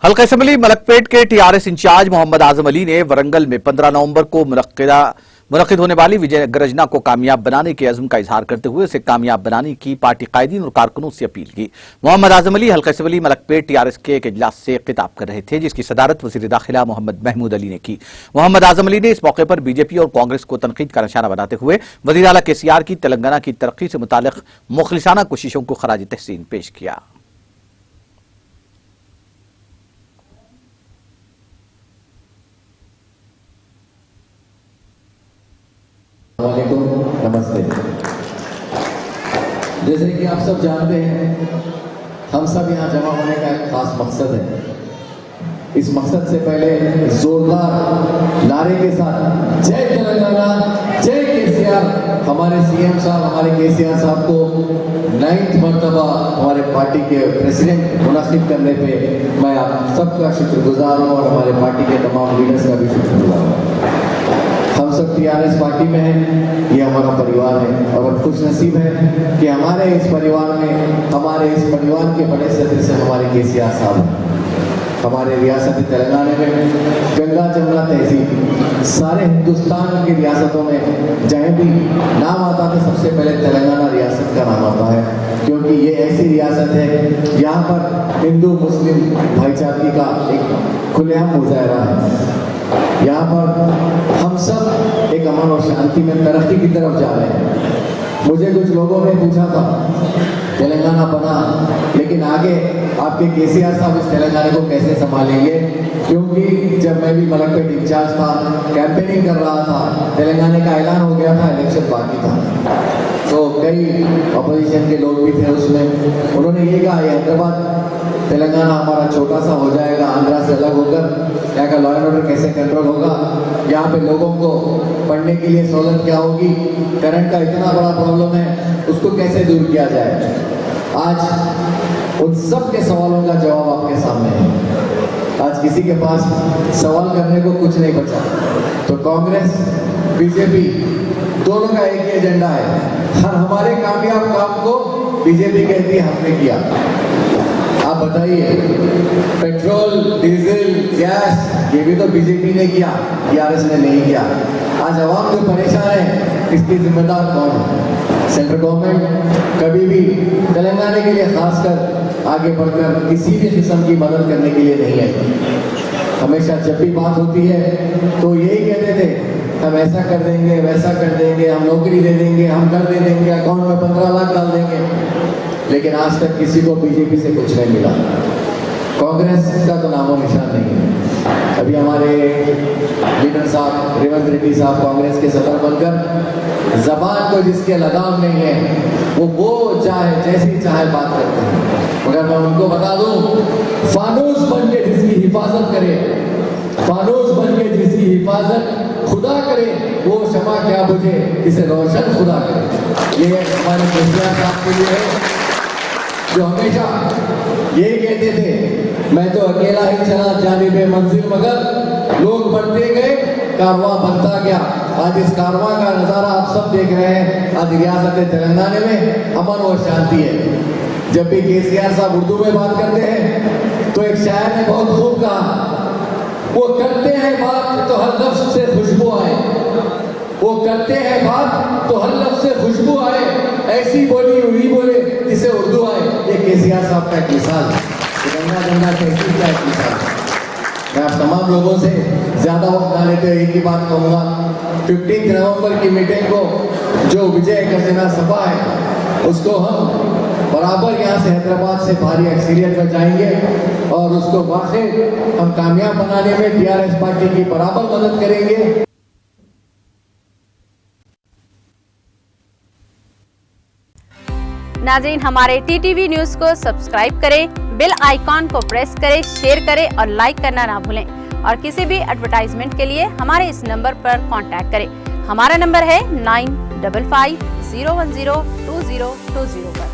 हल्का असेंबली मलकपेट के TRS in charge Mohammad Azam Ali ने वरंगल में 15 नवंबर को मुनक्किद होने वाली विजय गर्जना को कामयाब बनाने के अज़्म का इजहार करते हुए उसे कामयाब बनाने की पार्टी कायदीन और कारकुनों से अपील की। मोहम्मद आजम अली हल्का असेंबली मलकपेट टीआरएस के एक इजलास से खिताब कर रहे थे, जिसकी सदारत वज़ीर दाखिला मोहम्मद महमूद अली ने की। मोहम्मद आजम अली ने इस मौके पर बीजेपी और कांग्रेस को तनकीद का निशाना बनाते हुए वज़ीर आला केसीआर की तेलंगाना की तरक्की से मुताल्लिक मुखलिसाना कोशिशों को खराज तहसीन पेश किया। नमस्ते। जैसे कि आप सब जानते हैं, हम सब यहाँ जमा होने का एक खास मकसद है। इस मकसद से पहले जोरदार नारे के साथ जय तेलंगाना, जय केसीआर, हमारे सीएम साहब, हमारे केसीआर साहब को 9th मरतबा हमारे पार्टी के प्रेसिडेंट मुनासिब करने पे मैं आप सबका शुक्रगुजार हूँ और हमारे पार्टी के तमाम लीडर्स का भी शुक्रगुजार हूँ। हम सब टीआरएस पार्टी में हैं, ये हमारा परिवार है और हम खुश नसीब हैं कि हमारे इस परिवार के बड़े सदस्य से हमारे केसीआर साहब हैं। हमारे रियासत तेलंगाना में गंगा जमुना तहसील सारे हिंदुस्तान की रियासतों में जहाँ भी नाम आता है सबसे पहले तेलंगाना रियासत का नाम आता है, क्योंकि ये ऐसी रियासत है यहाँ पर हिंदू मुस्लिम भाईचारे का एक खुलेआम मुजाहरा है। यहाँ पर हम सब एक अमन और शांति में तरक्की की तरफ जा रहे हैं। मुझे कुछ लोगों ने पूछा था तेलंगाना बना, लेकिन आगे आपके केसीआर साहब इस तेलंगाना को कैसे संभालेंगे, क्योंकि जब मैं भी मलकपेट इंचार्ज था, कैंपेनिंग कर रहा था, तेलंगाना का ऐलान हो गया था, इलेक्शन बाकी था, तो कई अपोजिशन के लोग भी थे उसमें। उन्होंने ये कहा हैदराबाद तेलंगाना हमारा छोटा सा हो जाएगा, आंध्रा से अलग होकर यहाँ का लॉ एंड ऑर्डर कैसे कंट्रोल होगा, यहाँ पे लोगों को पढ़ने के लिए सहूलत क्या होगी, करंट का इतना बड़ा प्रॉब्लम है, उसको कैसे दूर किया जाए। आज उन सब के सवालों का जवाब आपके सामने है। आज किसी के पास सवाल करने को कुछ नहीं बचा, तो कांग्रेस बीजेपी दोनों का एक ही एजेंडा है, हर हमारे कामयाब काम को बीजेपी कहती है हमने किया। आप बताइए, पेट्रोल, डीजल, गैस ये भी तो बीजेपी ने किया, टीआरएस ने नहीं किया। आज आवाम जो परेशान है, इसकी जिम्मेदार कौन है? सेंट्रल गवर्नमेंट कभी भी तेलंगाना के लिए खासकर आगे बढ़कर किसी भी किस्म की मदद करने के लिए नहीं है। हमेशा जब भी बात होती है तो यही कहते थे हम ऐसा कर देंगे, वैसा कर देंगे, हम नौकरी दे देंगे, हम घर दे देंगे, अकाउंट में 15 लाख डाल देंगे, लेकिन आज तक किसी को बीजेपी से कुछ नहीं मिला। कांग्रेस का तो नामो निशान नहीं है। अभी हमारे लीडर साहब रेवंत रेड्डी साहब कांग्रेस के सदर बनकर जबान को जिसके लगाम नहीं है वो चाहे जैसी चाहे बात करते हैं, मगर मैं उनको बता दूं, फानूस बन के जिसकी हिफाजत करे, फानूस बन के जिसकी हिफाजत खुदा करे, वो शमा क्या बुझे इसे रोशन खुदा करे। ये हमारे केसीआर साहब के लिए है, जो हमेशा यही कहते थे मैं तो अकेला ही चला जानिबे मंजिल, मगर लोग बढ़ते गए, कारवां बढ़ता गया। आज इस कारवां का नजारा आप सब देख रहे हैं। आज रियासत तेलंगाना में अमन और शांति है। जब भी केसीआर साहब उर्दू में बात करते हैं तो एक शायर ने बहुत खूब कहा, वो करते हैं बात तो हर लफ्ज से खुशबू आए, वो करते हैं बात तो हर लफ्ज से खुशबू आए, ऐसी बोली हुई बोले जिसे उर्दू आए। ये केसीआर साहब का एक मिसाल है, गंगा जमुना तहसील का एक मिसाल है। मैं आप तमाम लोगों से ज्यादा वक्त ना लेते एक ही बात कहूँगा, 15 नवंबर की मीटिंग को जो विजय गर्जना सभा है उसको हम बराबर यहाँ से हैदराबाद से भारी अक्सरियत में जाएंगे और उसको वाकई हम कामयाब बनाने में टीआरएस पार्टी की बराबर मदद करेंगे। नाज़रीन, हमारे टीटीवी न्यूज़ को सब्सक्राइब करें, बेल आइकॉन को प्रेस करें, शेयर करें और लाइक करना ना भूलें। और किसी भी एडवर्टाइजमेंट के लिए हमारे इस नंबर पर कांटेक्ट करें। हमारा नंबर है 9550102020 पर।